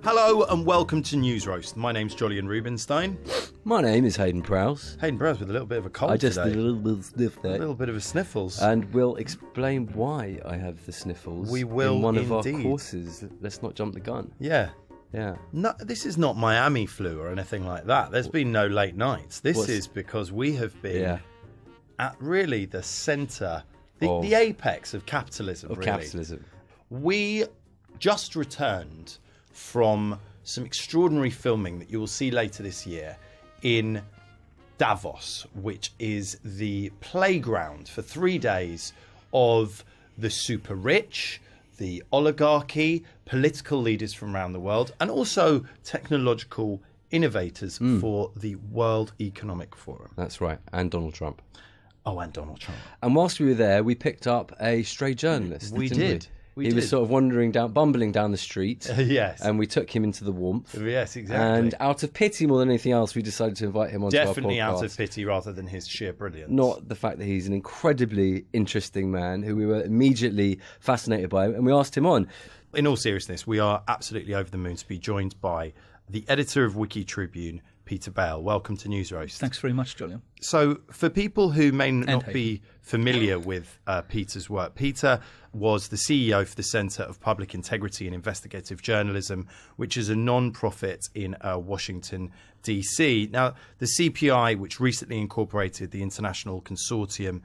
Hello and welcome to News Roast. My name's Jolyon Rubinstein. My name is Heydon Prowse. Heydon Prowse with a little bit of a cold today. I just did a little bit of sniff there. A little bit of a sniffles. And we'll explain why I have the sniffles. We will in one indeed. of our courses. Let's not jump the gun. Yeah. Yeah. No, this is not Miami flu or anything like that. There's been no late nights. This is because we have been at really the centre, the apex of capitalism. Capitalism. We just returned from some extraordinary filming that you will see later this year in Davos, which is the playground for 3 days of the super rich, the oligarchy, political leaders from around the world, and also technological innovators for the World Economic Forum. That's right, and Donald Trump. Oh, and Donald Trump. And whilst we were there, we picked up a stray journalist. We did. He was sort of bumbling down the street. Yes. And we took him into the warmth. Yes, exactly. And out of pity more than anything else, we decided to invite him onto our podcast. Definitely out of pity rather than his sheer brilliance. Not the fact that he's an incredibly interesting man who we were immediately fascinated by, and we asked him on. In all seriousness, we are absolutely over the moon to be joined by the editor of Wikitribune, Peter Bale. Welcome to News Roast. Thanks very much, Jolyon. So for people who may not be familiar with Peter's work, Peter was the CEO for the Centre of Public Integrity and Investigative Journalism, which is a non-profit in Washington, D.C. Now, the CPI, which recently incorporated the International Consortium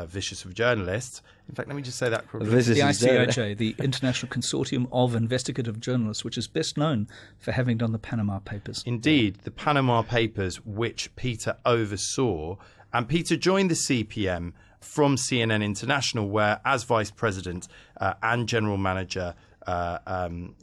Vicious of Journalists. In fact, let me just say that quickly. The ICIJ, the International Consortium of Investigative Journalists, which is best known for having done the Panama Papers. Indeed, the Panama Papers, which Peter oversaw. And Peter joined the CPM from CNN International, where as vice president and general manager,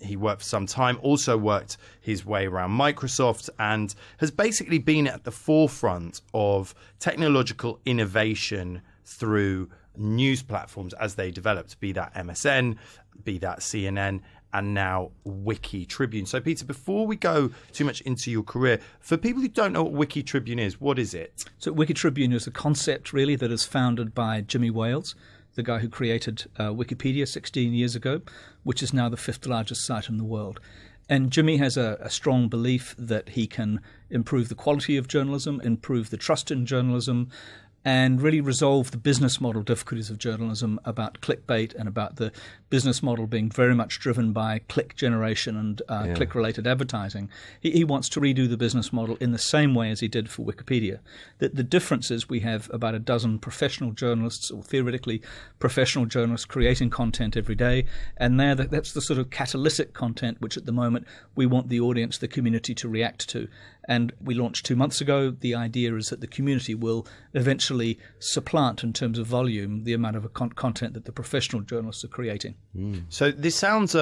he worked for some time, also worked his way around Microsoft, and has basically been at the forefront of technological innovation through news platforms as they developed, be that MSN, be that CNN, and now Wikitribune. So, Peter, before we go too much into your career, for people who don't know what Wikitribune is, what is it? So Wikitribune is a concept, really, that is founded by Jimmy Wales, the guy who created Wikipedia 16 years ago, which is now the 5th largest site in the world. And Jimmy has a strong belief that he can improve the quality of journalism, improve the trust in journalism, and really resolve the business model difficulties of journalism about clickbait and about the business model being very much driven by click generation and click-related advertising. He wants to redo the business model in the same way as he did for Wikipedia. The difference is we have about a dozen professional journalists, or theoretically professional journalists, creating content every day, and that's the sort of catalytic content which at the moment we want the audience, the community, to react to. And we launched 2 months ago. The idea is that the community will eventually supplant, in terms of volume, the amount of content that the professional journalists are creating. So this sounds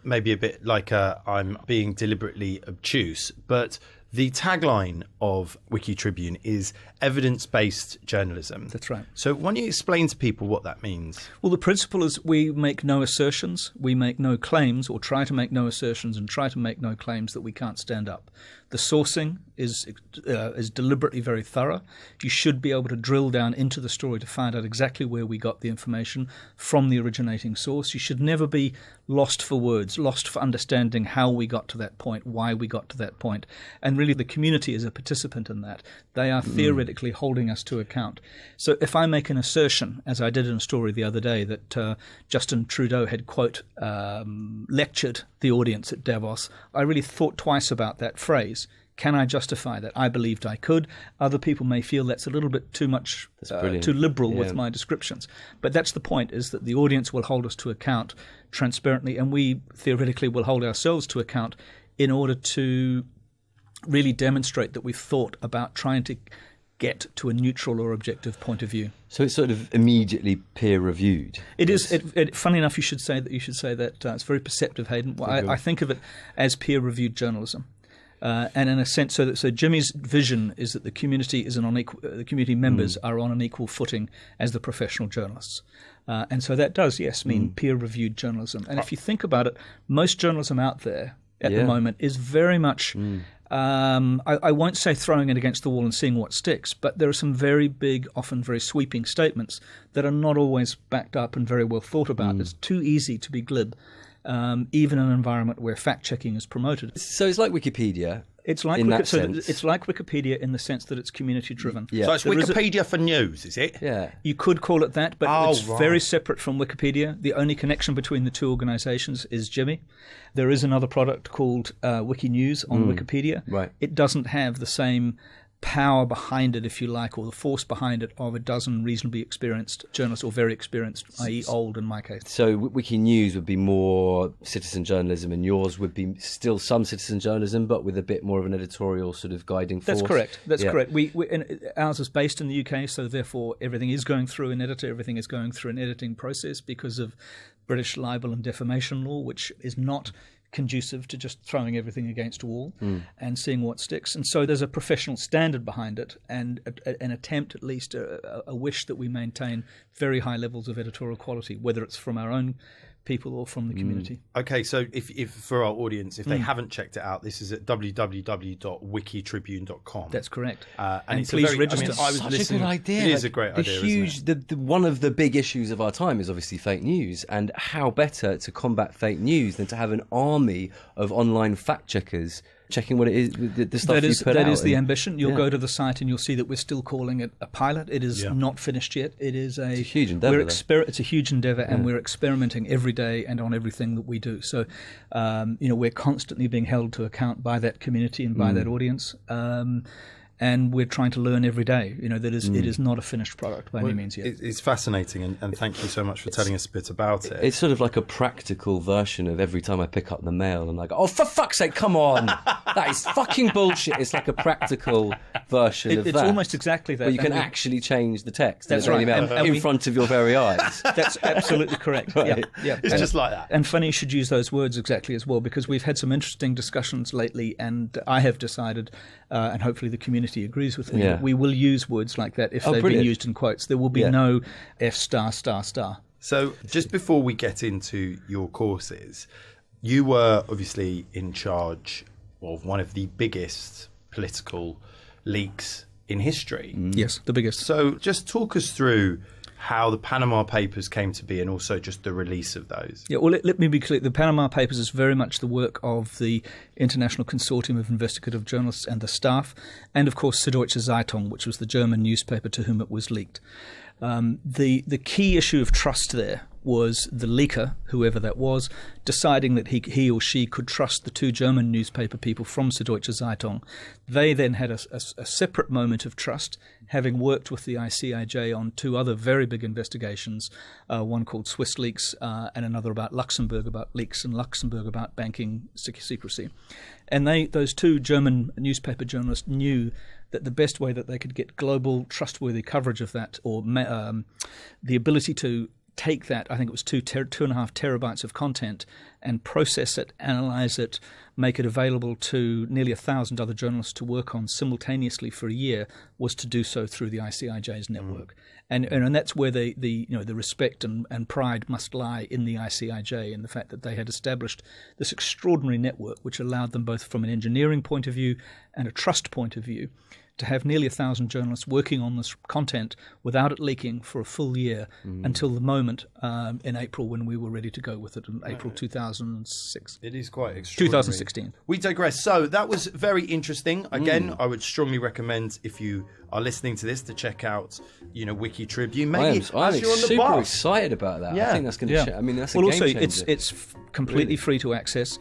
maybe a bit like I'm being deliberately obtuse, but the tagline of Wikitribune is evidence-based journalism. That's right. So why don't you explain to people what that means? Well, the principle is we make no assertions, we make no claims, or try to make no assertions and try to make no claims that we can't stand up. The sourcing is deliberately very thorough. You should be able to drill down into the story to find out exactly where we got the information from the originating source. You should never be lost for words, lost for understanding how we got to that point, why we got to that point. And really the community is a participant in that. They are theoretically holding us to account. So if I make an assertion, as I did in a story the other day, that Justin Trudeau had, quote, lectured the audience at Davos, I really thought twice about that phrase. Can I justify that? I believed I could. Other people may feel that's a little bit too much, too liberal with my descriptions. But that's the point, is that the audience will hold us to account transparently, and we theoretically will hold ourselves to account in order to really demonstrate that we've thought about trying to get to a neutral or objective point of view. So it's sort of immediately peer-reviewed. It is. Funny enough, you should say that. It's very perceptive, Heydon. I think of it as peer-reviewed journalism. And in a sense, so Jimmy's vision is that the community is the community members are on an equal footing as the professional journalists, and so that does mean peer-reviewed journalism. And if you think about it, most journalism out there at the moment is very much. I won't say throwing it against the wall and seeing what sticks, but there are some very big, often very sweeping statements that are not always backed up and very well thought about. It's too easy to be glib. even in an environment where fact-checking is promoted. So it's like Wikipedia. It's like it's like Wikipedia in the sense that it's community-driven. Yeah. So it's Wikipedia for news, is it? Yeah. You could call it that, but it's right. very separate from Wikipedia. The only connection between the two organizations is Jimmy. There is another product called Wiki News on Wikipedia. Right. It doesn't have the same power behind it, if you like, or the force behind it of a dozen reasonably experienced journalists, or very experienced, i.e. old in my case. So Wiki News would be more citizen journalism, and yours would be still some citizen journalism, but with a bit more of an editorial sort of guiding force. That's correct. That's correct. Ours is based in the UK, so therefore everything is going through an editor. Everything is going through an editing process because of British libel and defamation law, which is not conducive to just throwing everything against a wall and seeing what sticks. And so there's a professional standard behind it, and an attempt, at least a wish that we maintain very high levels of editorial quality, whether it's from our own people or from the community. Okay, so if for our audience, if they haven't checked it out, this is at www.wikitribune.com. That's correct. And it's please register. I was Such listening. a good idea. It is a great idea. Huge, isn't it? one of the big issues of our time is obviously fake news, and how better to combat fake news than to have an army of online fact checkers checking what it is, the stuff you put out. That is the ambition. You'll go to the site and you'll see that we're still calling it a pilot. It is not finished yet. It's a huge endeavour. It's a huge endeavour, and we're experimenting every day and on everything that we do. So, we're constantly being held to account by that community and by that audience. And we're trying to learn every day. It is not a finished product by any means yet. It's fascinating, and thank you so much for telling us a bit about it. It's sort of like a practical version of every time I pick up the mail, I'm like, oh, for fuck's sake, come on. That is fucking bullshit. It's like a practical version of that. It's almost exactly that. Where you can actually change the text. That's right. In front of your very eyes. That's absolutely correct. Right. Yeah. It's just like that. And funny you should use those words exactly as well, because we've had some interesting discussions lately, and I have decided, and hopefully the community agrees with me, that we will use words like that if they've been used in quotes. There will be no F***. So just before we get into your courses, you were obviously in charge of one of the biggest political leaks in history. Yes, the biggest. So just talk us through how the Panama Papers came to be, and also just the release of those. Yeah, well, let me be clear. The Panama Papers is very much the work of the International Consortium of Investigative Journalists and the staff, and of course Süddeutsche Zeitung, which was the German newspaper to whom it was leaked. The key issue of trust there was the leaker, whoever that was, deciding that he or she could trust the two German newspaper people from Süddeutsche Zeitung. They then had a separate moment of trust, having worked with the ICIJ on two other very big investigations, one called Swiss Leaks and another about Luxembourg, about leaks in Luxembourg about banking secrecy. And those two German newspaper journalists knew that the best way that they could get global, trustworthy coverage of that, or the ability to take that, I think it was 2.5 terabytes of content, and process it, analyze it, make it available to nearly 1,000 other journalists to work on simultaneously for a year, was to do so through the ICIJ's network. And that's where the respect and pride must lie in the ICIJ, in the fact that they had established this extraordinary network which allowed them, both from an engineering point of view and a trust point of view, to have nearly 1,000 journalists working on this content without it leaking for a full year until the moment in April when we were ready to go with it, in April 2006. It is quite extraordinary. 2016. We digress. So that was very interesting. Again, I would strongly recommend, if you are listening to this, to check out, Wikitribune. Maybe I'm as you're on the super bus. excited about that. Yeah. I think that's going to. That's a well, game also changer. it's completely free to access,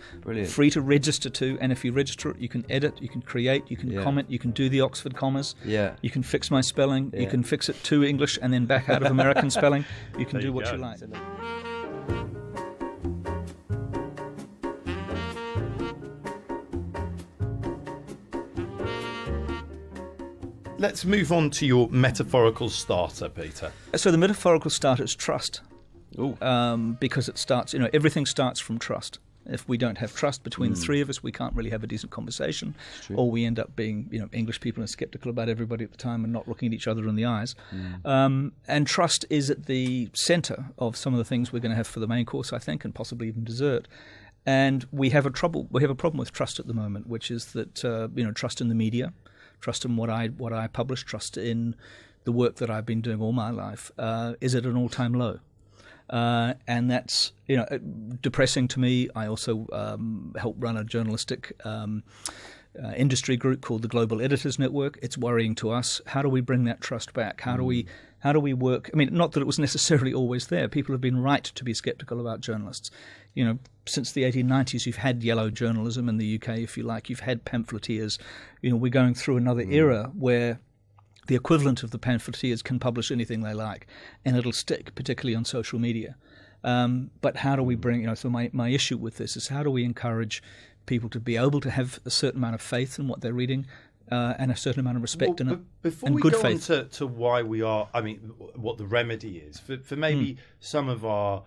free to register to, and if you register it, you can edit, you can create, you can comment, you can do the Oxford commas, you can fix my spelling, you can fix it to English and then back out of American spelling. You can do what you like. Let's move on to your metaphorical starter, Peter. So the metaphorical starter is trust, because it starts. Everything starts from trust. If we don't have trust between the three of us, we can't really have a decent conversation, or we end up being, English people are skeptical about everybody at the time and not looking at each other in the eyes. And trust is at the centre of some of the things we're going to have for the main course, I think, and possibly even dessert. And we have a problem with trust at the moment, which is that trust in the media, trust in what I publish, trust in the work that I've been doing all my life, is at an all-time low. And that's depressing to me. I also help run a journalistic industry group called the Global Editors Network. It's worrying to us. How do we bring that trust back? How do we work? I mean, not that it was necessarily always there. People have been right to be skeptical about journalists. Since the 1890s, you've had yellow journalism in the UK, if you like. You've had pamphleteers. We're going through another era where the equivalent of the pamphleteers can publish anything they like, and it'll stick, particularly on social media. But how do we bring? So my issue with this is, how do we encourage people to be able to have a certain amount of faith in what they're reading, and a certain amount of respect and good faith. Before we go on to why we are, what the remedy is, for maybe some of our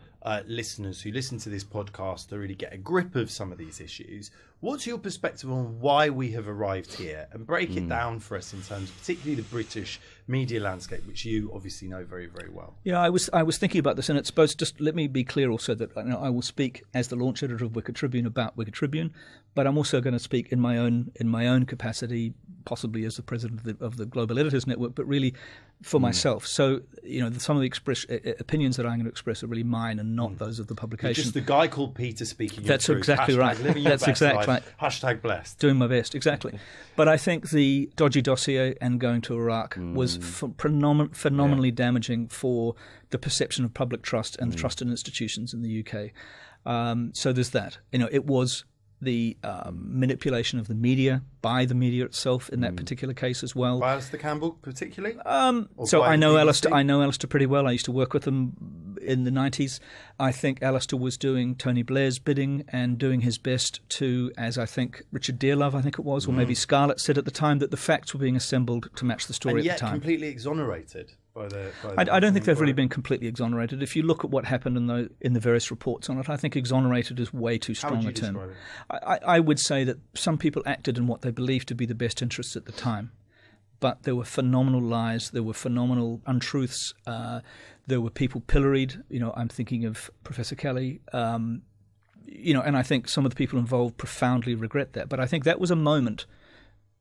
listeners who listen to this podcast to really get a grip of some of these issues, what's your perspective on why we have arrived here, and break it down for us in terms of particularly the British media landscape, which you obviously know very, very well? Yeah, I was thinking about this, and it's supposed, just let me be clear also that I will speak as the launch editor of Wikitribune about Wikitribune, but I'm also going to speak in my own capacity, possibly as the president of the Global Editors Network, but really for myself. So, some of the opinions that I'm going to express are really mine and not those of the publication. You're just the guy called Peter speaking. That's exactly right. That's exactly right. Hashtag blessed. Doing my best, exactly. But I think the dodgy dossier and going to Iraq was phenomenally damaging for the perception of public trust and the trust in institutions in the UK. So there's that. It was the manipulation of the media by the media itself in that particular case as well. By Alistair Campbell particularly? So I know Alistair pretty well. I used to work with him in the 90s. I think Alistair was doing Tony Blair's bidding and doing his best to, as I think Richard Dearlove, or maybe Scarlett said at the time, that the facts were being assembled to match the story at the time. Completely exonerated. I don't think they've really been completely exonerated. If you look at what happened in the various reports on it, I think exonerated is way too strong a term. I would say that some people acted in what they believed to be the best interests at the time, but there were phenomenal lies, there were phenomenal untruths, there were people pilloried. I'm thinking of Professor Kelly, and I think some of the people involved profoundly regret that. But I think that was a moment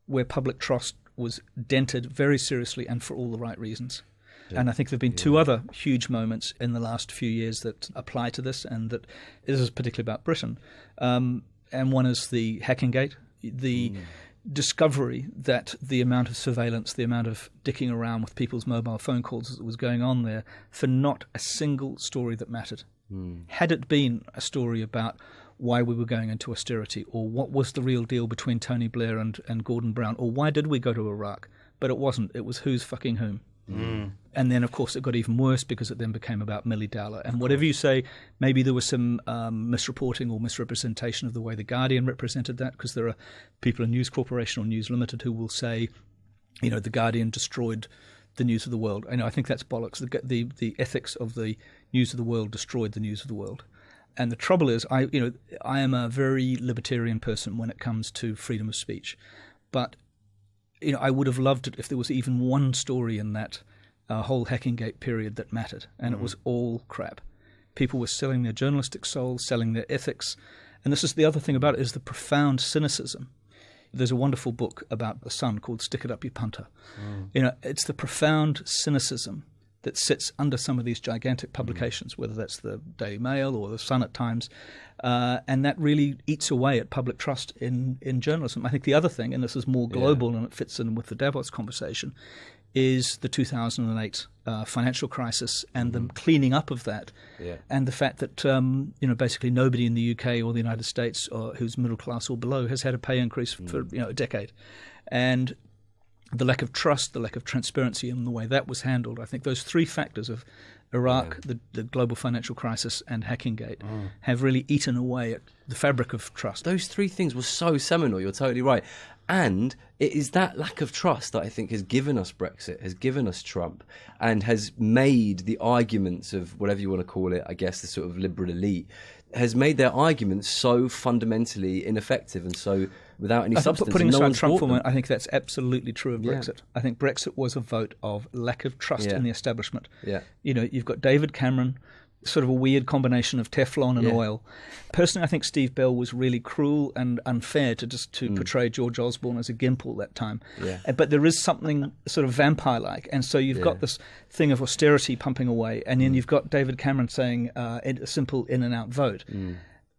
where public trust was dented very seriously and for all the right reasons. And I think there have been two other huge moments in the last few years that apply to this, and that this is particularly about Britain. And one is the hacking gate, the discovery that the amount of surveillance, the amount of dicking around with people's mobile phone calls that was going on there for not a single story that mattered. Had it been a story about why we were going into austerity, or what was the real deal between Tony Blair and Gordon Brown, or why did we go to Iraq? But it wasn't. It was who's fucking whom. And then, of course, it got even worse because it then became about Millie Dowler. And whatever you say, maybe there was some misreporting or misrepresentation of the way The Guardian represented that, because there are people in News Corporation or News Limited who will say, The Guardian destroyed the News of the World. I think that's bollocks. The ethics of the News of the World destroyed the News of the World. And the trouble is, I am a very libertarian person when it comes to freedom of speech. But I would have loved it if there was even one story in that whole hacking gate period that mattered, and it was all crap. People were selling their journalistic souls, selling their ethics, and this is the other thing about it, is the profound cynicism. There's a wonderful book about the Sun called Stick It Up You Punter. It's the profound cynicism that sits under some of these gigantic publications, whether that's the Daily Mail or the Sun at times, and that really eats away at public trust in journalism. I think the other thing, and this is more global and it fits in with the Davos conversation, is the 2008 financial crisis and the cleaning up of that, and the fact that basically nobody in the UK or the United States who's middle class or below has had a pay increase for a decade, and the lack of trust, the lack of transparency in the way that was handled. I think those three factors of Iraq, the global financial crisis, and Hackinggate have really eaten away at the fabric of trust. Those three things were so seminal, you're totally right. And it is that lack of trust that I think has given us Brexit, has given us Trump, and has made the arguments of whatever you want to call it, I guess the sort of liberal elite, has made their arguments so fundamentally ineffective and so without any substance. Putting aside Trump for a moment, I think that's absolutely true of Brexit. I think Brexit was a vote of lack of trust in the establishment. You've got David Cameron sort of a weird combination of Teflon and oil. Personally, I think Steve Bale was really cruel and unfair to portray George Osborne as a gimp all that time. Yeah. But there is something sort of vampire-like, and so you've got this thing of austerity pumping away, and then you've got David Cameron saying a simple in-and-out vote.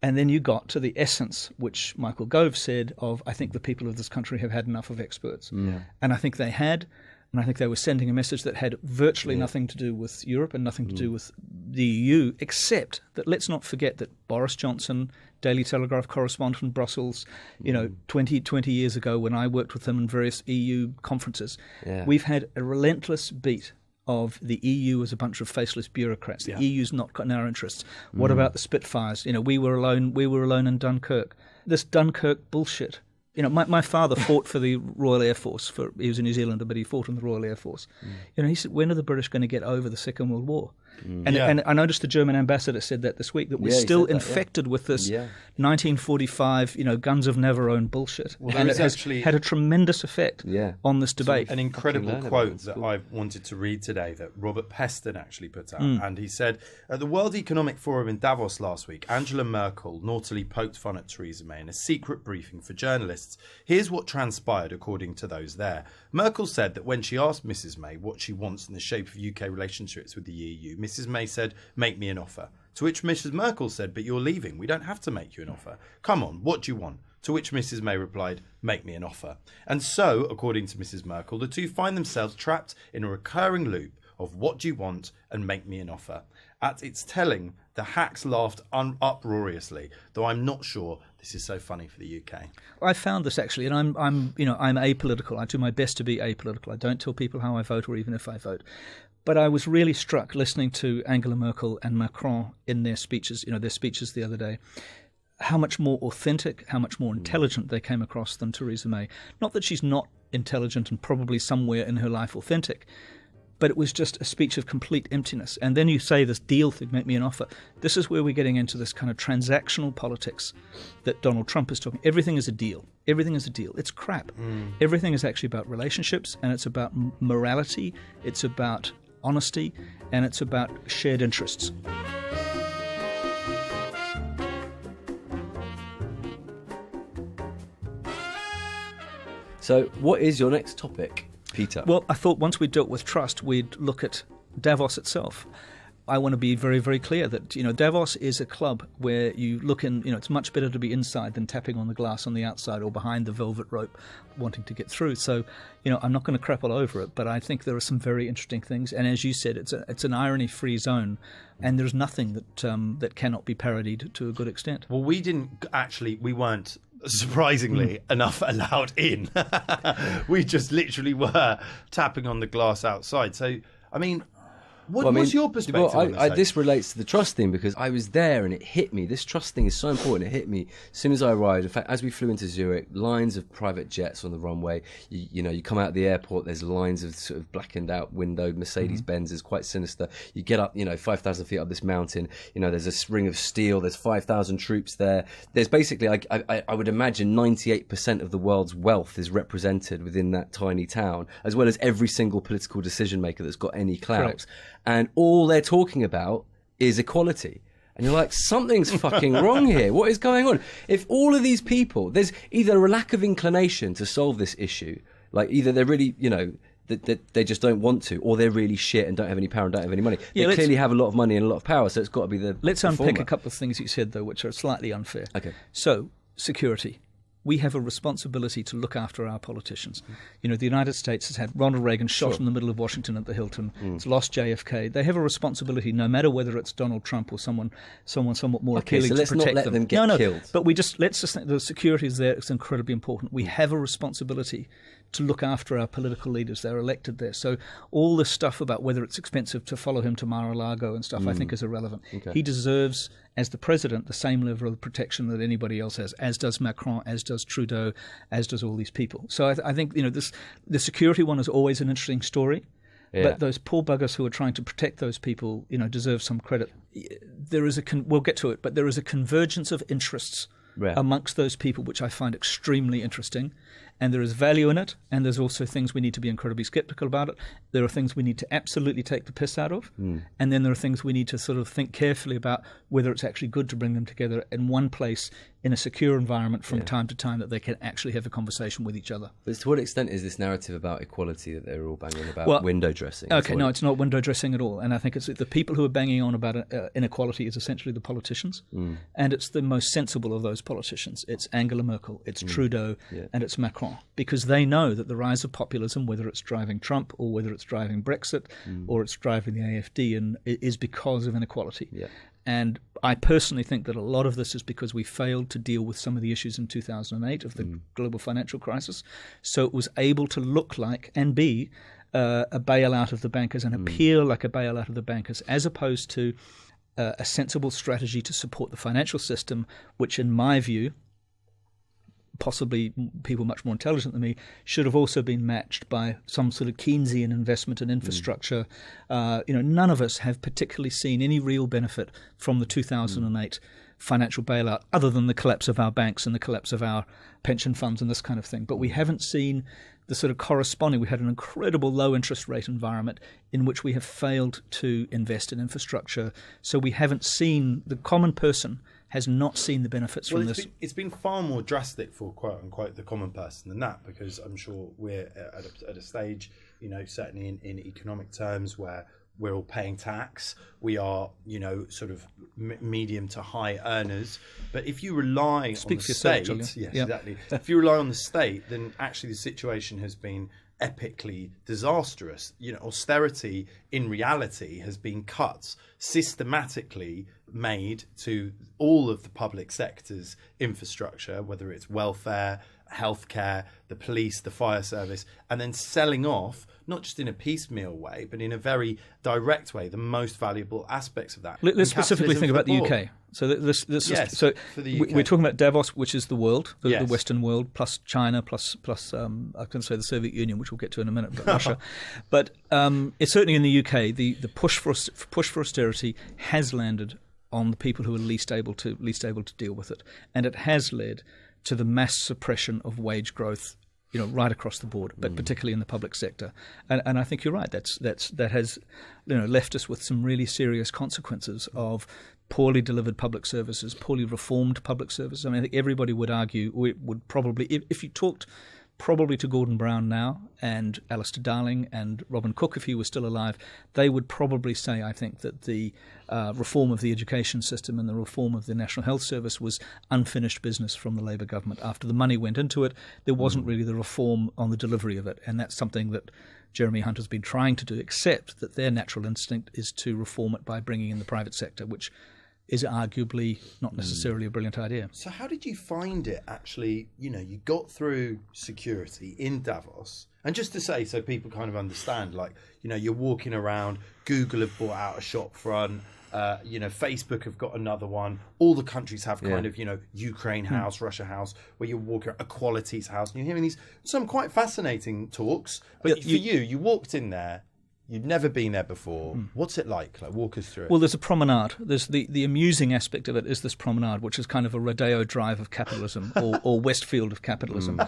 And then you got to the essence, which Michael Gove said, of I think the people of this country have had enough of experts. And I think they had. And I think they were sending a message that had virtually nothing to do with Europe and nothing to do with the EU, except that let's not forget that Boris Johnson, Daily Telegraph correspondent in Brussels, 20 years ago when I worked with him in various EU conferences, we've had a relentless beat of the EU as a bunch of faceless bureaucrats. The EU's not got in our interests. What about the Spitfires? We were alone in Dunkirk. This Dunkirk bullshit. My father fought for the Royal Air Force. He was a New Zealander, but he fought in the Royal Air Force. He said, when are the British going to get over the Second World War? And I noticed the German ambassador said that this week, that we're still infected with this 1945, guns of Navarone bullshit. Well, and it has had a tremendous effect on this debate. An incredible quote that I wanted to read today that Robert Peston actually put out. And he said, at the World Economic Forum in Davos last week, Angela Merkel naughtily poked fun at Theresa May in a secret briefing for journalists. Here's what transpired according to those there. Merkel said that when she asked Mrs May what she wants in the shape of UK relationships with the EU, Mrs May said, make me an offer. To which Mrs Merkel said, but you're leaving. We don't have to make you an offer. Come on, what do you want? To which Mrs May replied, make me an offer. And so, according to Mrs Merkel, the two find themselves trapped in a recurring loop of what do you want and make me an offer. At its telling, the hacks laughed uproariously, though I'm not sure this is so funny for the UK. I found this actually, and I'm apolitical. I do my best to be apolitical. I don't tell people how I vote or even if I vote. But I was really struck listening to Angela Merkel and Macron in their speeches, the other day, how much more authentic, how much more intelligent they came across than Theresa May. Not that she's not intelligent and probably somewhere in her life authentic, but it was just a speech of complete emptiness. And then you say this deal thing, make me an offer. This is where we're getting into this kind of transactional politics that Donald Trump is talking. Everything is a deal. Everything is a deal. It's crap. Everything is actually about relationships, and it's about morality, it's about honesty, and it's about shared interests. So what is your next topic, Peter? Well, I thought once we dealt with trust, we'd look at Davos itself. I want to be very, very clear that, Davos is a club where you look in, it's much better to be inside than tapping on the glass on the outside or behind the velvet rope wanting to get through. So, I'm not going to crap all over it, but I think there are some very interesting things. And as you said, it's an irony-free zone, and there's nothing that cannot be parodied to a good extent. Well, we weren't surprisingly enough allowed in. We just literally were tapping on the glass outside. So, What was your perspective on this? This relates to the trust thing, because I was there and it hit me. This trust thing is so important. It hit me as soon as I arrived. In fact, as we flew into Zurich, lines of private jets on the runway. You come out of the airport, there's lines of sort of blackened out windowed Mercedes-Benz. It's quite sinister. You get up, 5,000 feet up this mountain. There's a ring of steel. There's 5,000 troops there. There's basically, I would imagine 98% of the world's wealth is represented within that tiny town, as well as every single political decision maker that's got any clout. Correct. And all they're talking about is equality. And you're like, something's fucking wrong here. What is going on? If all of these people, there's either a lack of inclination to solve this issue, like either they're really, that they just don't want to, or they're really shit and don't have any power and don't have any money. They clearly have a lot of money and a lot of power, so it's got to be the Let's the unpick former. a couple of things you said, though, which are slightly unfair. Okay. So, security. We have a responsibility to look after our politicians. The United States has had Ronald Reagan shot in the middle of Washington at the Hilton. It's lost JFK. They have a responsibility, no matter whether it's Donald Trump or someone somewhat more appealing, so let's to protect not let them get no, killed. But let's just think the security is there. It's incredibly important. We have a responsibility to look after our political leaders. They're elected there. So all this stuff about whether it's expensive to follow him to Mar-a-Lago and stuff, I think is irrelevant. Okay. He deserves, as the president, the same level of protection that anybody else has, as does Macron, as does Trudeau, as does all these people. So I think the security one is always an interesting story. Yeah. But those poor buggers who are trying to protect those people, deserve some credit. There is we'll get to it, but there is a convergence of interests amongst those people, which I find extremely interesting. And there is value in it, and there's also things we need to be incredibly skeptical about it. There are things we need to absolutely take the piss out of, and then there are things we need to sort of think carefully about whether it's actually good to bring them together in one place in a secure environment from time to time, that they can actually have a conversation with each other. But to what extent is this narrative about equality that they're all banging about window dressing? Okay, no, it's not window dressing at all. And I think it's the people who are banging on about inequality is essentially the politicians, and it's the most sensible of those politicians. It's Angela Merkel, it's Trudeau, and it's Macron, because they know that the rise of populism, whether it's driving Trump or whether it's driving Brexit or it's driving the AfD, is because of inequality. Yeah. And I personally think that a lot of this is because we failed to deal with some of the issues in 2008 of the global financial crisis. So it was able to look like and be a bailout of the bankers and appear like a bailout of the bankers, as opposed to a sensible strategy to support the financial system, which in my view, possibly people much more intelligent than me, should have also been matched by some sort of Keynesian investment in infrastructure. None of us have particularly seen any real benefit from the 2008 financial bailout, other than the collapse of our banks and the collapse of our pension funds and this kind of thing. But we haven't seen the sort of corresponding. We had an incredible low interest rate environment in which we have failed to invest in infrastructure. So we haven't seen, the common person has not seen the benefits from this. It's been far more drastic for quote unquote the common person than that, because I'm sure we're at a stage, certainly in economic terms, where we're all paying tax. We are, sort of medium to high earners. But if you rely on the state, exactly. If you rely on the state, then actually the situation has been epically disastrous. Austerity in reality has been cuts systematically made to all of the public sector's infrastructure, whether it's welfare, healthcare, the police, the fire service, and then selling off, not just in a piecemeal way, but in a very direct way, the most valuable aspects of that. Let's specifically think about the UK. So we're talking about Davos, which is the world, the Western world, plus China, plus I can say the Soviet Union, which we'll get to in a minute, but Russia. But it's certainly in the UK, the push for austerity has landed on the people who are least able to deal with it, and it has led to the mass suppression of wage growth, right across the board, but particularly in the public sector. And I think you're right. That has, left us with some really serious consequences of poorly delivered public services, poorly reformed public services. I mean, I think everybody would argue, would probably, if you talked probably to Gordon Brown now and Alistair Darling and Robin Cook, if he was still alive, they would probably say, I think, that the reform of the education system and the reform of the National Health Service was unfinished business from the Labour government. After the money went into it, there wasn't really the reform on the delivery of it. And that's something that Jeremy Hunt has been trying to do, except that their natural instinct is to reform it by bringing in the private sector, which is arguably not necessarily a brilliant idea. So how did you find it actually, you got through security in Davos, and just to say, so people kind of understand, you're walking around, Google have bought out a shop front, Facebook have got another one, all the countries have kind of, Ukraine house, Russia house, where you're walking around, Equality's house, and you're hearing some quite fascinating talks, but you walked in there, you'd never been there before. What's it like? Walk us through it. Well, there's a promenade. There's the amusing aspect of it is this promenade, which is kind of a Rodeo Drive of capitalism or Westfield of capitalism.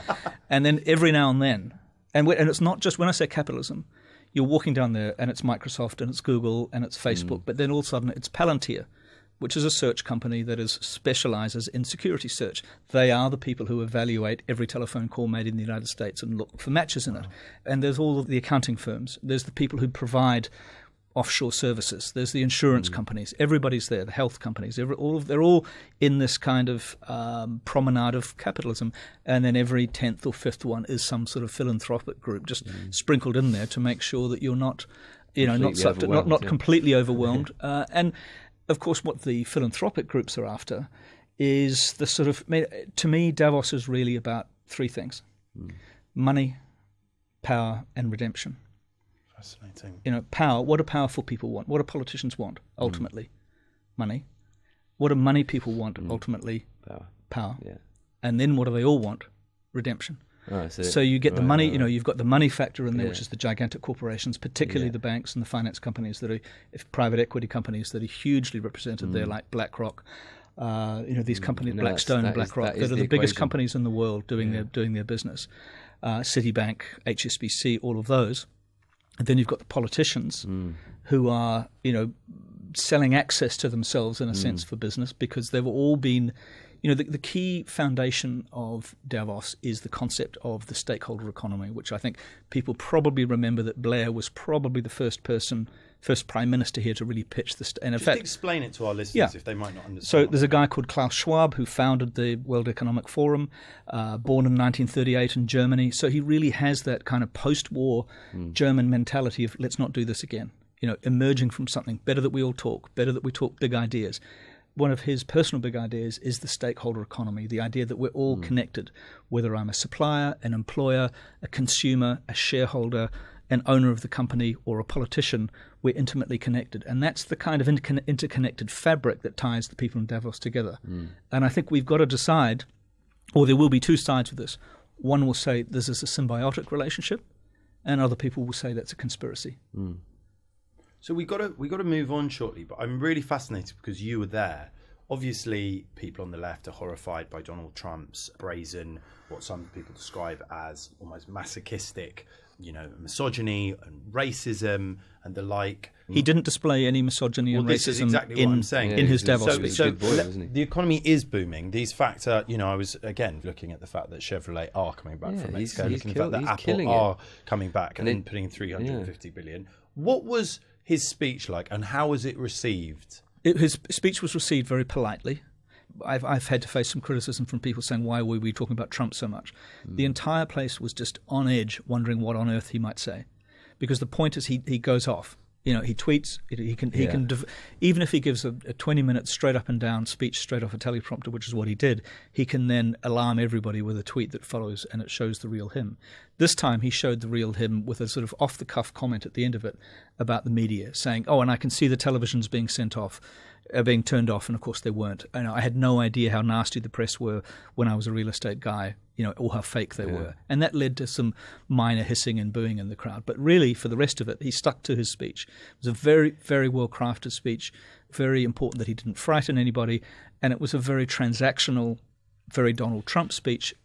And then every now and then, and it's not just, when I say capitalism, you're walking down there and it's Microsoft and it's Google and it's Facebook, but then all of a sudden it's Palantir, which is a search company that specializes in security search. They are the people who evaluate every telephone call made in the United States and look for matches in it. And there's all of the accounting firms. There's the people who provide offshore services. There's the insurance companies. Everybody's there. The health companies. They're all in this kind of promenade of capitalism. And then every 10th or 5th one is some sort of philanthropic group just sprinkled in there to make sure that you're not, not completely overwhelmed. And of course, what the philanthropic groups are after is the sort of, to me, Davos is really about three things: money, power, and redemption. Fascinating. Power. What do powerful people want? What do politicians want? Ultimately, money. What do money people want? Ultimately, power. Yeah. And then what do they all want? Redemption. So you get the money, you've got the money factor in there, which is the gigantic corporations, particularly the banks and the finance companies that are, private equity companies that are hugely represented there, like BlackRock. These companies, Blackstone and BlackRock, that are the biggest companies in the world doing their business. Citibank, HSBC, all of those. And then you've got the politicians who are, selling access to themselves in a sense for business, because they've all been, the key foundation of Davos is the concept of the stakeholder economy, which I think people probably remember that Blair was probably the first prime minister here to really pitch this. And in fact, explain it to our listeners if they might not understand. So there's a guy called Klaus Schwab who founded the World Economic Forum, born in 1938 in Germany. So he really has that kind of post-war German mentality of let's not do this again. Emerging from something, better that we all talk, better that we talk big ideas. One of his personal big ideas is the stakeholder economy, the idea that we're all connected, whether I'm a supplier, an employer, a consumer, a shareholder, an owner of the company, or a politician, we're intimately connected. And that's the kind of interconnected fabric that ties the people in Davos together. And I think we've got to decide, or there will be two sides of this. One will say this is a symbiotic relationship, and other people will say that's a conspiracy. So we got to move on shortly, but I'm really fascinated because you were there. Obviously, people on the left are horrified by Donald Trump's brazen, what some people describe as almost masochistic, misogyny and racism and the like. He didn't display any misogyny and this is racism exactly what I'm saying. in his Davos speech. So the economy is booming. These facts are, I was, again, looking at the fact that Chevrolet are coming back from Mexico, looking at the fact that Apple are coming back and putting in $350 billion. What was his speech like, and how was it received? His speech was received very politely. I've had to face some criticism from people saying, why were we talking about Trump so much? The entire place was just on edge, wondering what on earth he might say. Because the point is he goes off. He tweets. He can even if he gives a 20-minute straight up and down speech straight off a teleprompter, which is what he did, he can then alarm everybody with a tweet that follows, and it shows the real him. This time he showed the real him with a sort of off the cuff comment at the end of it about the media, saying, "Oh, and I can see the televisions being being turned off," and of course they weren't. I had no idea how nasty the press were when I was a real estate guy, or how fake they were. And that led to some minor hissing and booing in the crowd. But really, for the rest of it, he stuck to his speech. It was a very, very well-crafted speech, very important that he didn't frighten anybody, and it was a very transactional, very Donald Trump speech.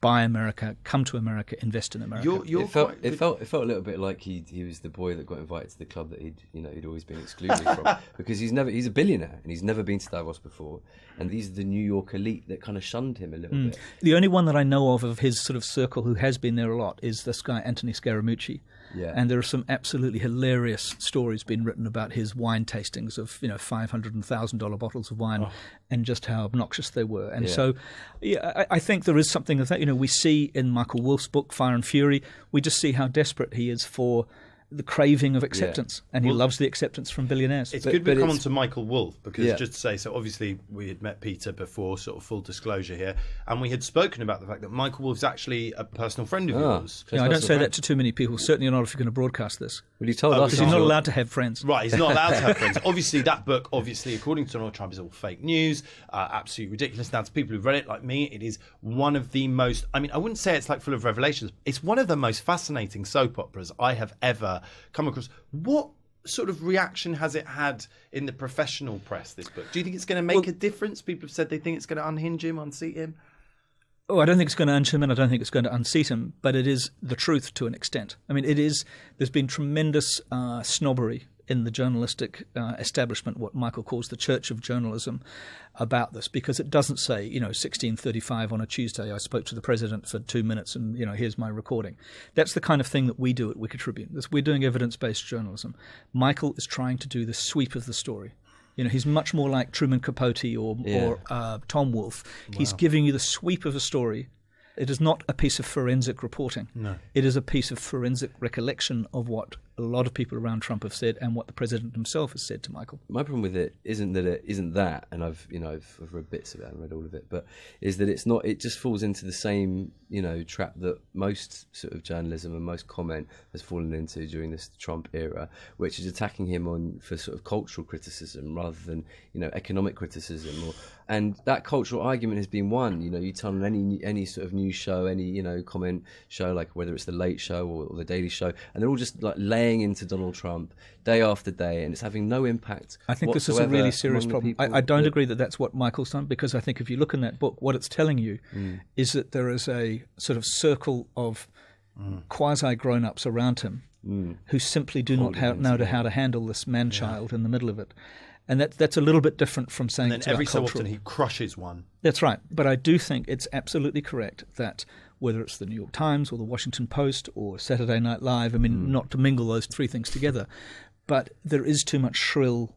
Buy America, come to America, invest in America. It felt a little bit like he was the boy that got invited to the club that he'd always been excluded from, because he's a billionaire and he's never been to Davos before, and these are the New York elite that kind of shunned him a little bit. The only one that I know of his sort of circle who has been there a lot is this guy Anthony Scaramucci. Yeah. And there are some absolutely hilarious stories being written about his wine tastings of $500 and $1,000 bottles of wine, and just how obnoxious they were. And so, I think there is something of that. We see in Michael Wolff's book Fire and Fury, we just see how desperate he is for the craving of acceptance, and he loves the acceptance from billionaires. It's good we come on to Michael Wolff, because just to say, so obviously we had met Peter before, sort of full disclosure here, and we had spoken about the fact that Michael Wolff's actually a personal friend of yours. I don't say that to too many people, certainly not if you're going to broadcast this. Well, you told us. Because he's not allowed to have friends. Right, he's not allowed to have friends. Obviously, that book, according to Donald Trump, is all fake news, absolutely ridiculous. Now, to people who've read it, like me, it is one of the most, I wouldn't say it's like full of revelations. It's one of the most fascinating soap operas I have ever come across. What sort of reaction has it had in the professional press, this book? Do you think it's going to make a difference? People have said they think it's going to unhinge him, unseat him. Oh, I don't think it's going to unseat him, and I don't think it's going to unseat him, but it is the truth to an extent. There's been tremendous snobbery in the journalistic establishment, what Michael calls the Church of Journalism, about this, because it doesn't say, 16:35 on a Tuesday, I spoke to the president for 2 minutes and, here's my recording. That's the kind of thing that we do at Wikitribune. We're doing evidence-based journalism. Michael is trying to do the sweep of the story. He's much more like Truman Capote or Tom Wolfe. Wow. He's giving you the sweep of a story. It is not a piece of forensic reporting. No. It is a piece of forensic recollection of what a lot of people around Trump have said and what the president himself has said to Michael. My problem with it isn't that, and I've read bits of it, I haven't read all of it, but is that it's not. It just falls into the same trap that most sort of journalism and most comment has fallen into during this Trump era, which is attacking him for sort of cultural criticism rather than economic criticism. And that cultural argument has been won. You turn on any sort of news show, any comment show, like whether it's the Late Show or the Daily Show, and they're all just like laying into Donald Trump day after day, and it's having no impact. I think this is a really serious problem. I don't agree that that's what Michael's done, because I think if you look in that book, what it's telling you is that there is a sort of circle of quasi grown-ups around him who simply do not know how to handle this man-child in the middle of it. And that's a little bit different from saying And it's then every about so cultural. often he crushes one. That's right. But I do think it's absolutely correct that whether it's the New York Times or the Washington Post or Saturday Night Live, I mean, not to mingle those three things together, but there is too much shrill,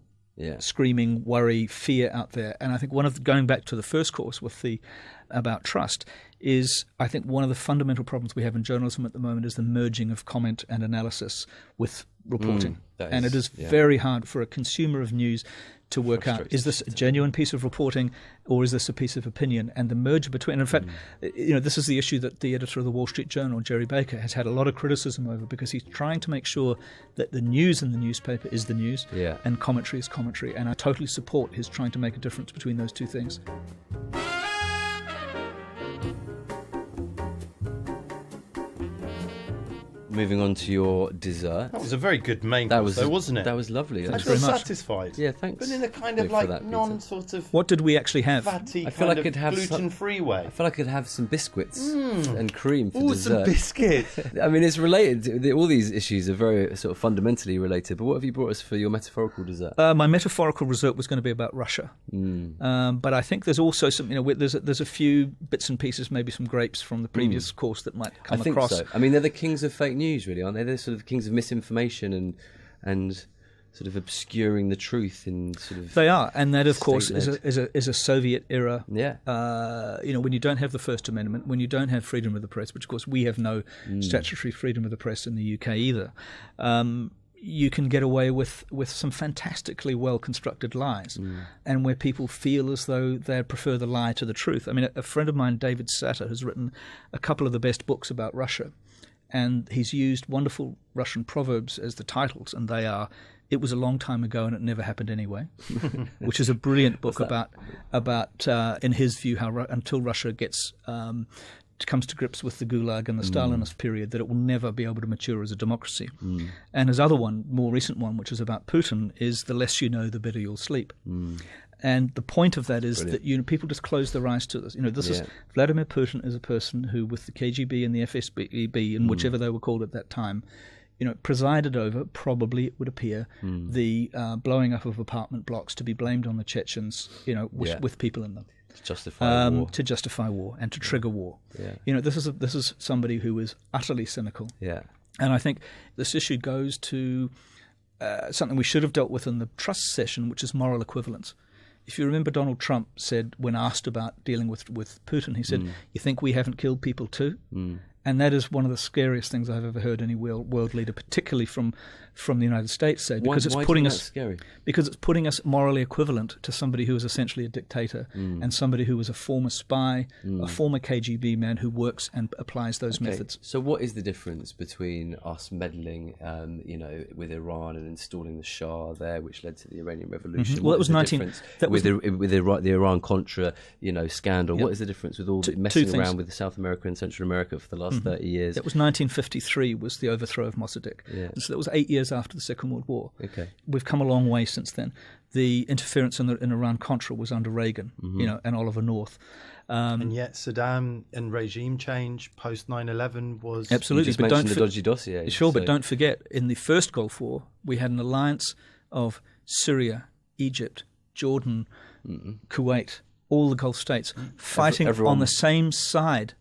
screaming, worry, fear out there. And I think going back to the first course with the about trust is, I think one of the fundamental problems we have in journalism at the moment is the merging of comment and analysis with reporting. And it is very hard for a consumer of news to work out, is this a genuine piece of reporting or is this a piece of opinion? And the merge between, in fact, this is the issue that the editor of the Wall Street Journal, Jerry Baker, has had a lot of criticism over, because he's trying to make sure that the news in the newspaper is the news and commentary is commentary. And I totally support his trying to make a difference between those two things. Moving on to your dessert. That was a very good main course, wasn't it? That was lovely. I Thanks feel very much. satisfied. Yeah, thanks. But in a kind of for that, like Peter. non-sort of What did we actually have? fatty, I feel kind like I'd of have gluten-free way. I feel like I could have some biscuits and cream for Ooh, dessert. some biscuits. I mean, it's related. All these issues are very sort of fundamentally related. But what have you brought us for your metaphorical dessert? My metaphorical dessert was going to be about Russia, but I think there's also some. There's a few bits and pieces, maybe some grapes from the previous course that might come I think across. so. I mean, they're the kings of fake news, really, aren't they? They're sort of kings of misinformation and sort of obscuring the truth in sort of. They are, and that of course state-led. is a Soviet era. Yeah. When you don't have the First Amendment, when you don't have freedom of the press, which of course we have no statutory freedom of the press in the UK either. You can get away with some fantastically well constructed lies, and where people feel as though they prefer the lie to the truth. I mean, a friend of mine, David Satter, has written a couple of the best books about Russia, and he's used wonderful Russian proverbs as the titles, and they are, "It was a long time ago and it never happened anyway," which is a brilliant book about in his view, how until Russia comes to grips with the Gulag and the Stalinist period, that it will never be able to mature as a democracy. And his other one, more recent one, which is about Putin, is "The less you know, the better you'll sleep." And the point of that is that people just close their eyes to this. Vladimir Putin is a person who, with the KGB and the FSB and whichever they were called at that time, presided over, probably it would appear, the blowing up of apartment blocks to be blamed on the Chechens, with people in them. To justify war. To justify war and to trigger war. This is somebody who is utterly cynical. Yeah. And I think this issue goes to something we should have dealt with in the trust session, which is moral equivalence. If you remember, Donald Trump said, when asked about dealing with Putin, he said, "You think we haven't killed people too?" And that is one of the scariest things I've ever heard any world leader, particularly from the United States, say, because why it's putting us scary? Because it's putting us morally equivalent to somebody who is essentially a dictator and somebody who was a former spy, a former KGB man who works and applies those methods. So what is the difference between us meddling, with Iran and installing the Shah there, which led to the Iranian Revolution? Well, that was with the Iran Contra, scandal. Yep. What is the difference with all the messing around with South America and Central America for the last 30 years? That was 1953 was the overthrow of Mossadegh. Yeah. And so that was 8 years after the Second World War. Okay. We've come a long way since then. The interference in Iran-Contra was under Reagan, and Oliver North. And yet Saddam and regime change post 9/11 was... Absolutely. You just mentioned the dodgy dossier. Sure, but don't forget, in the first Gulf War, we had an alliance of Syria, Egypt, Jordan, Kuwait, all the Gulf states, fighting on the same side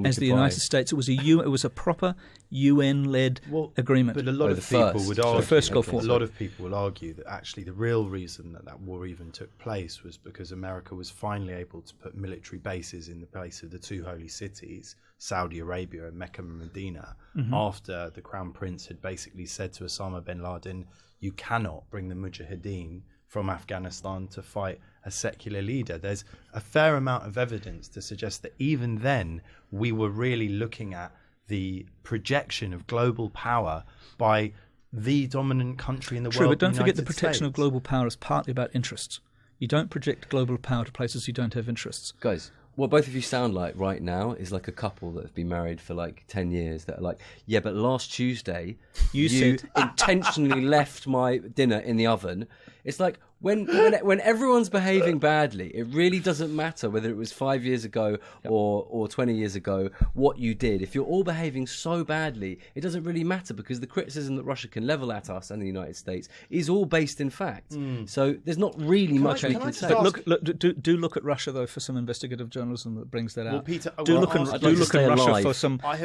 as the United States. It was a proper UN-led agreement. But a lot of people would argue. The first Gulf War. A lot of people will argue that actually the real reason that war even took place was because America was finally able to put military bases in the place of the two holy cities, Saudi Arabia and Mecca and Medina, after the Crown Prince had basically said to Osama bin Laden, "You cannot bring the Mujahideen from Afghanistan to fight a secular leader." There's a fair amount of evidence to suggest that even then we were really looking at the projection of global power by the dominant country in the world. True, but don't forget the United protection of States. global power is partly about interests. You don't project global power to places you don't have interests. Guys, what both of you sound like right now is like a couple that have been married for like 10 years that are like, yeah, but last Tuesday you said intentionally left my dinner in the oven. It's like, When everyone's behaving badly, it really doesn't matter whether it was 5 years ago or 20 years ago what you did. If you're all behaving so badly, it doesn't really matter, because the criticism that Russia can level at us and the United States is all based in fact. So there's not really much we can say. But look at Russia though for some investigative journalism that brings that out. Well, Peter, do look at Russia for some. I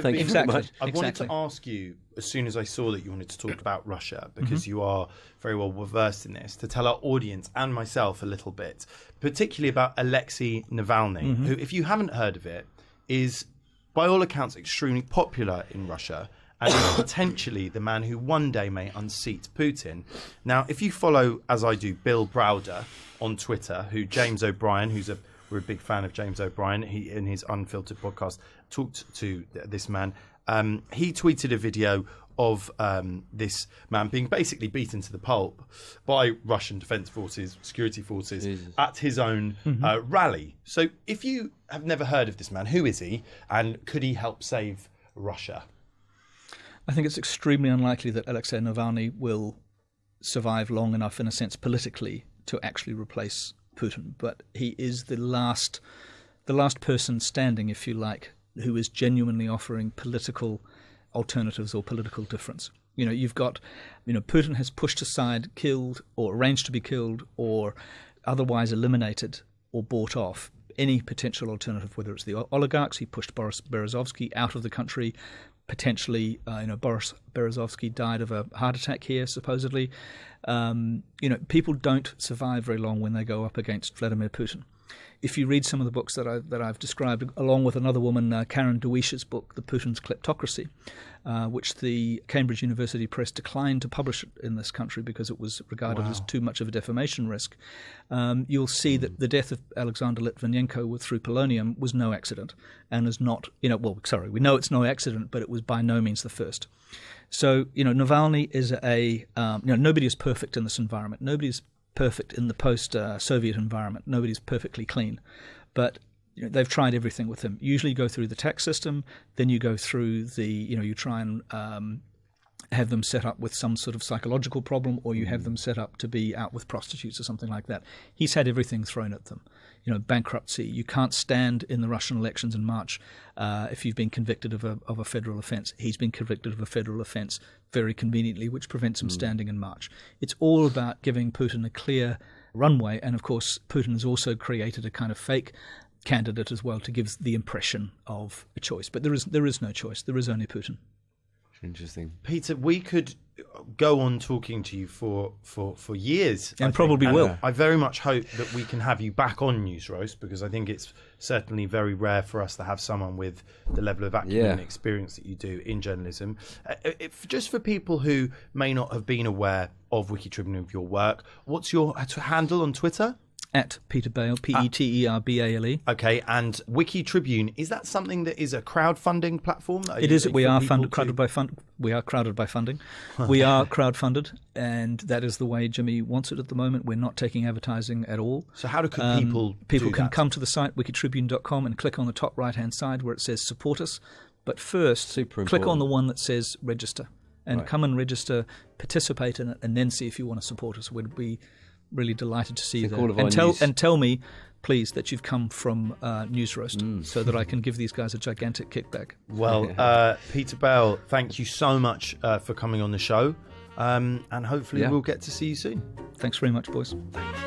wanted to ask you, as soon as I saw that you wanted to talk about Russia, because you are very well versed in this, to tell our audience and myself a little bit, particularly about Alexei Navalny, who, if you haven't heard of it, is by all accounts extremely popular in Russia and is potentially the man who one day may unseat Putin. Now, if you follow, as I do, Bill Browder on Twitter, who James O'Brien, we're a big fan of James O'Brien, he in his Unfiltered podcast talked to this man. He tweeted a video of this man being basically beaten to the pulp by Russian defense forces, security forces, at his own rally. So if you have never heard of this man, who is he, and could he help save Russia? I think it's extremely unlikely that Alexei Navalny will survive long enough, in a sense, politically, to actually replace Putin. But he is the last person standing, if you like, who is genuinely offering political alternatives or political difference. You've got, Putin has pushed aside, killed, or arranged to be killed, or otherwise eliminated or bought off any potential alternative, whether it's the oligarchs. He pushed Boris Berezovsky out of the country. Potentially, Boris Berezovsky died of a heart attack here, supposedly. People don't survive very long when they go up against Vladimir Putin. If you read some of the books that I've described, along with another woman, Karen Dewish's book, The Putin's Kleptocracy, which the Cambridge University Press declined to publish in this country because it was regarded as too much of a defamation risk, you'll see that the death of Alexander Litvinenko through polonium was no accident, and is not, we know it's no accident, but it was by no means the first. So, Navalny is nobody is perfect in this environment. Nobody's perfect in the post-Soviet environment. Nobody's perfectly clean. But they've tried everything with him. Usually you go through the tax system, then you go through you try and have them set up with some sort of psychological problem, or you have them set up to be out with prostitutes or something like that. He's had everything thrown at them. Bankruptcy. You can't stand in the Russian elections in March if you've been convicted of a federal offence. He's been convicted of a federal offence very conveniently, which prevents him standing in March. It's all about giving Putin a clear runway, and of course Putin has also created a kind of fake candidate as well to give the impression of a choice. But there is no choice. There is only Putin. Interesting. Peter, we could go on talking to you for years. And probably will. I very much hope that we can have you back on News Roast, because I think it's certainly very rare for us to have someone with the level of acumen and experience that you do in journalism. Just for people who may not have been aware of Wikitribune, of your work, what's your handle on Twitter? At Peter Bale, Peterbale. Okay, and Wikitribune, is that something that is a crowdfunding platform? It is. We are crowded by funding. We are crowdfunded, and that is the way Jimmy wants it at the moment. We're not taking advertising at all. So how can people People do can that? come to the site, wikitribune.com, and click on the top right-hand side where it says support us. But first, click on the one that says register, and come and register, participate in it, and then see if you want to support us. We'd be really delighted to see you there. And tell me, please, that you've come from News Roast, so that I can give these guys a gigantic kickback. Well, Peter Bale, thank you so much for coming on the show, and hopefully we'll get to see you soon. Thanks very much, boys. Thank you.